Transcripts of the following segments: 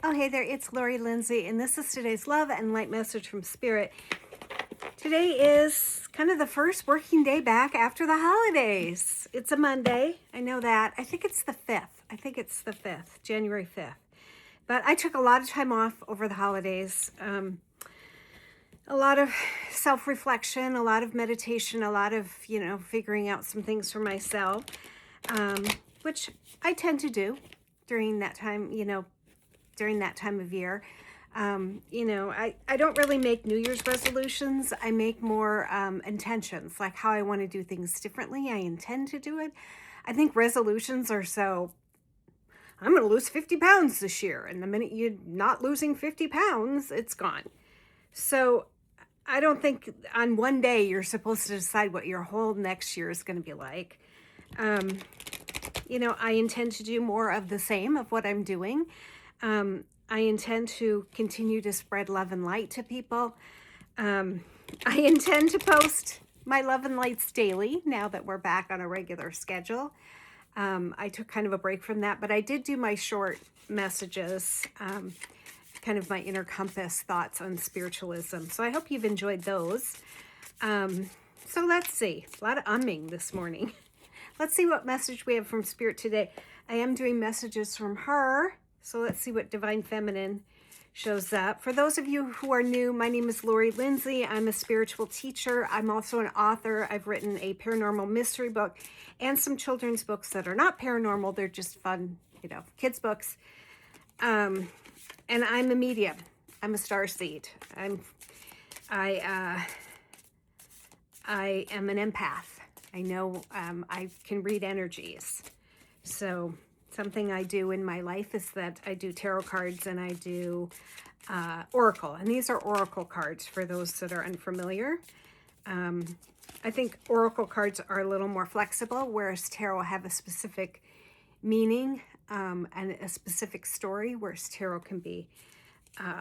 Oh, hey there, it's Laurie Lynnsee, and this is today's Love and Light message from Spirit. Today is kind of the first working day back after the holidays. It's a Monday. I know that. I think it's the 5th. January 5th. But I took a lot of time off over the holidays. A lot of self-reflection, a lot of meditation, a lot of, figuring out some things for myself, which I tend to do during that time, during that time of year. I don't really make New Year's resolutions. I make more intentions, like how I want to do things differently. I intend to do it. I think resolutions are so, I'm going to lose 50 pounds this year. And the minute you're not losing 50 pounds, it's gone. So I don't think on one day you're supposed to decide what your whole next year is going to be like. I intend to do more of the same of what I'm doing. I intend to continue to spread love and light to people. I intend to post my love and lights daily now that we're back on a regular schedule. I took kind of a break from that, but I did do my short messages, kind of my inner compass thoughts on spiritualism. So I hope you've enjoyed those. So let's see, a lot of umming this morning. Let's see what message we have from Spirit today. I am doing messages from her. So let's see what Divine Feminine shows up. For those of you who are new, my name is Laurie Lynnsee. I'm a spiritual teacher. I'm also an author. I've written a paranormal mystery book and some children's books that are not paranormal. They're just fun, kids books. And I'm a medium. I'm a starseed. I am an empath. I know I can read energies. So something I do in my life is that I do tarot cards and I do oracle. And these are oracle cards for those that are unfamiliar. I think oracle cards are a little more flexible, whereas tarot have a specific meaning and a specific story, whereas tarot can be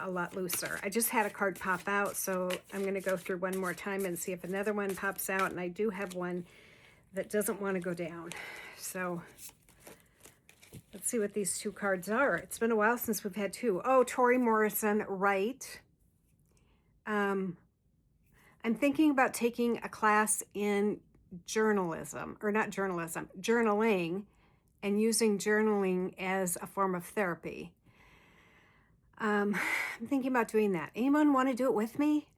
a lot looser. I just had a card pop out, so I'm going to go through one more time and see if another one pops out. And I do have one that doesn't want to go down. So let's see what these two cards are. It's been a while since we've had two. Oh, Tori Morrison, right. I'm thinking about taking a class in journalism, or not journalism, journaling, and using journaling as a form of therapy. I'm thinking about doing that. Anyone want to do it with me?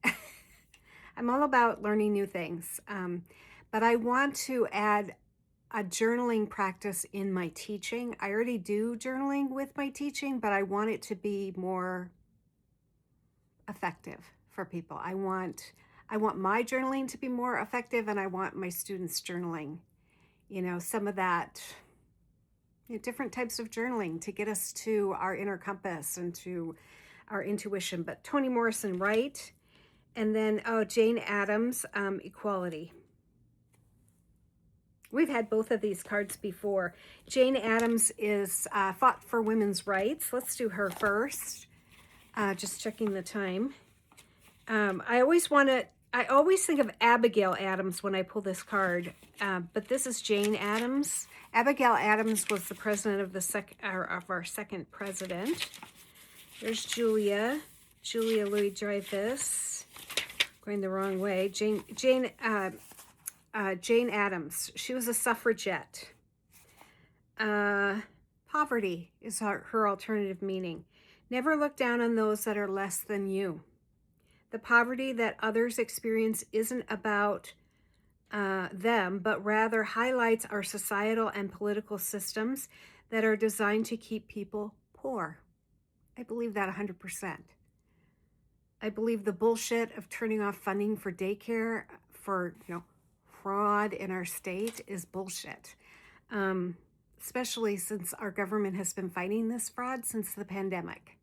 I'm all about learning new things, but I want to add a journaling practice in my teaching. I already do journaling with my teaching, but I want it to be more effective for people. I want my journaling to be more effective, and I want my students' journaling, some of that, different types of journaling to get us to our inner compass and to our intuition. But Toni Morrison, right? And then, Jane Addams, equality. We've had both of these cards before. Jane Addams is fought for women's rights. Let's do her first. Just checking the time. I always think of Abigail Adams when I pull this card, but this is Jane Addams. Abigail Adams was the president of our second president. There's Julia Louis-Dreyfus. Going the wrong way. Jane Addams. She was a suffragette. Poverty is her alternative meaning. Never look down on those that are less than you. The poverty that others experience isn't about them, but rather highlights our societal and political systems that are designed to keep people poor. I believe that 100%. I believe the bullshit of turning off funding for daycare for, fraud in our state is bullshit. Especially since our government has been fighting this fraud since the pandemic.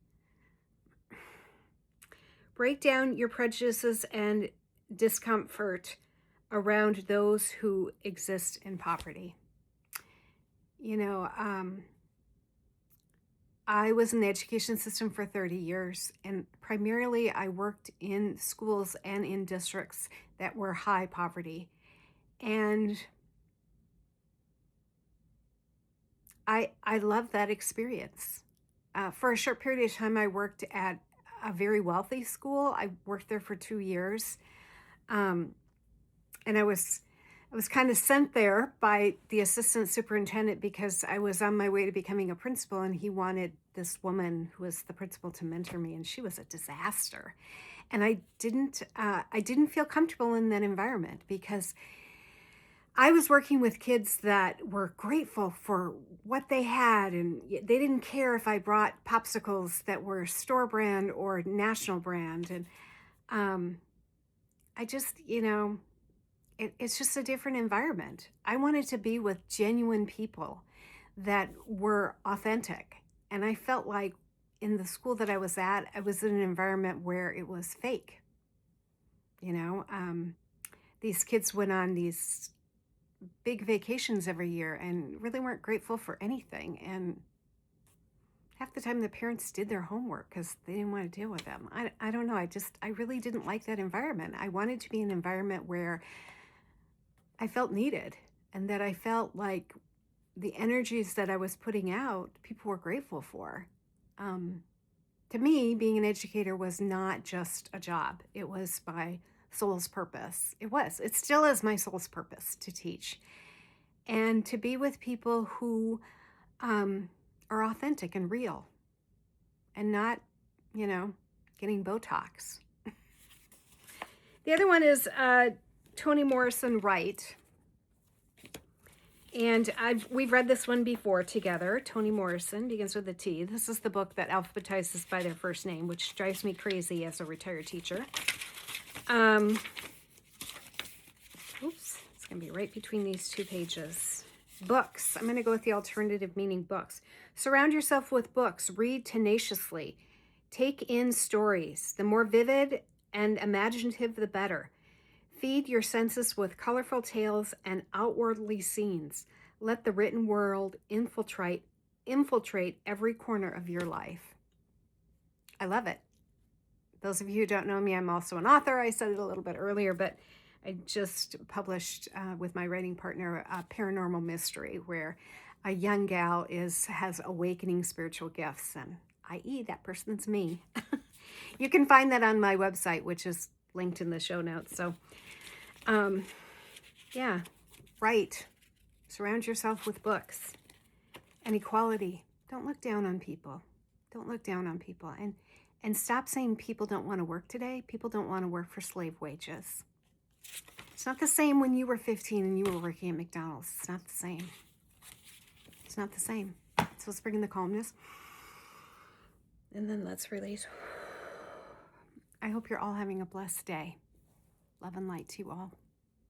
Break down your prejudices and discomfort around those who exist in poverty. I was in the education system for 30 years, and primarily I worked in schools and in districts that were high poverty. And I love that experience. for a short period of time, I worked at a very wealthy school. I worked there for 2 years. Um, and I was kind of sent there by the assistant superintendent because I was on my way to becoming a principal, and he wanted this woman who was the principal to mentor me, and she was a disaster. And I didn't feel comfortable in that environment because I was working with kids that were grateful for what they had, and they didn't care if I brought popsicles that were store brand or national brand. And um, I just, it's just a different environment. I wanted to be with genuine people that were authentic. And I felt like in the school that I was at, I was in an environment where it was fake. You know, these kids went on these big vacations every year and really weren't grateful for anything. And half the time the parents did their homework because they didn't want to deal with them. I don't know. I really didn't like that environment. I wanted to be in an environment where I felt needed and that I felt like the energies that I was putting out, people were grateful for. To me, being an educator was not just a job. It was my soul's purpose. It still is my soul's purpose to teach and to be with people who are authentic and real and not, getting Botox. The other one is Toni Morrison Wright. And we've read this one before together. Toni Morrison begins with a T. This is the book that alphabetizes by their first name, which drives me crazy as a retired teacher. Oops, it's going to be right between these two pages. Books. I'm going to go with the alternative meaning books. Surround yourself with books. Read tenaciously. Take in stories. The more vivid and imaginative, the better. Feed your senses with colorful tales and outwardly scenes. Let the written world infiltrate every corner of your life. I love it. Those of you who don't know me, I'm also an author. I said it a little bit earlier, but I just published with my writing partner a paranormal mystery where a young gal has awakening spiritual gifts, and i.e. that person's me. You can find that on my website, which is linked in the show notes. So yeah, write. Surround yourself with books. And equality. Don't look down on people. Don't look down on people. And stop saying people don't want to work today. People don't want to work for slave wages. It's not the same when you were 15 and you were working at McDonald's. It's not the same. It's not the same. So let's bring in the calmness. And then let's release. I hope you're all having a blessed day. Love and light to you all.